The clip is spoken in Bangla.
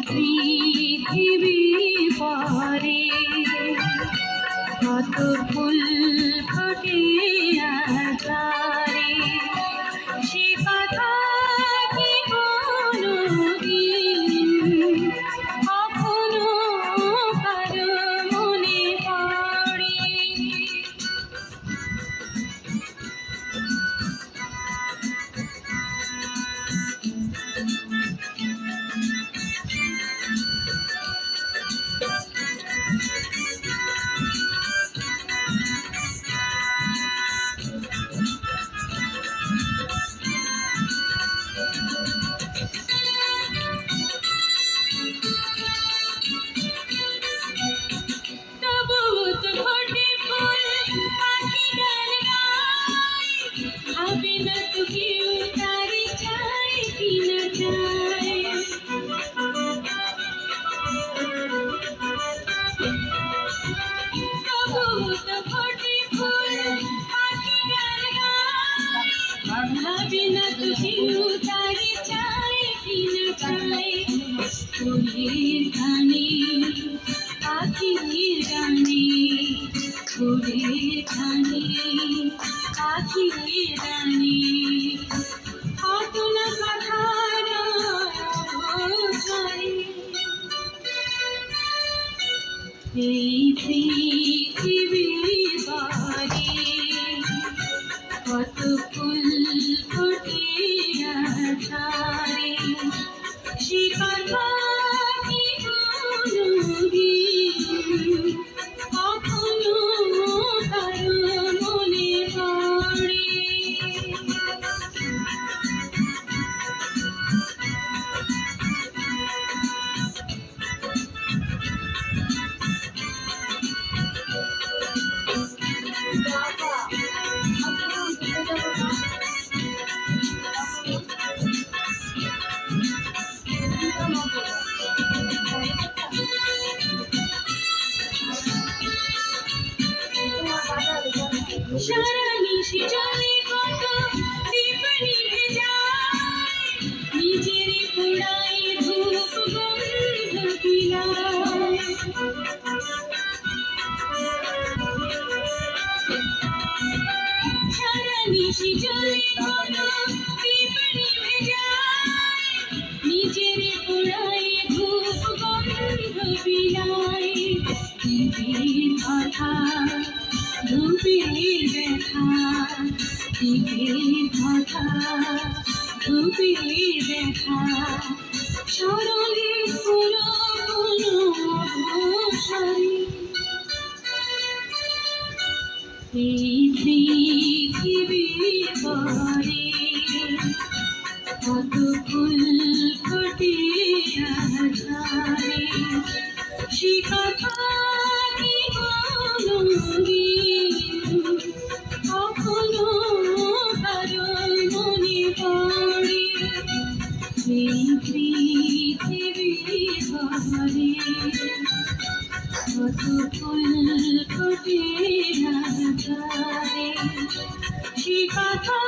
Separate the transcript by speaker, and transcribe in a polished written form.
Speaker 1: পৃথিবী পরে কত ফুল ফোটে আধারে, সে কথা কি কোনদিন কখনো কারো মনে পড়ে? ফুলের গানে পাখির গানে, ফুলের গানে পাখির গানে, কত না কথার ছড়ে। এই পৃথিবী বাড়ি কত ফুল ফোটে আধারে, সে কথা কি কোনদিন কখনো কারো মনে পড়ে? সারা নিশি জলে কত দীপ নিভে যায়, নিজের পোড়ায় ধূপ গন্ধ বিলায়। সারা নিশি জলে কত দীপ নিভে যায়, নিজের পোড়ায় ধূপ গন্ধ বিলায়। দীপের কথা ধূপের ব্যথা, দীপের কথা ধূপের ব্যথা, স্মরণে পুরনো অবসরে। এই পৃথিবী পরে কত ফুল ফোটে আধারে, সে কথা কি কোনদিন কখনো কারো মনে পড়ে? এই পৃথিবী পরে কত ফুল ফোটে আধারে, সে কথা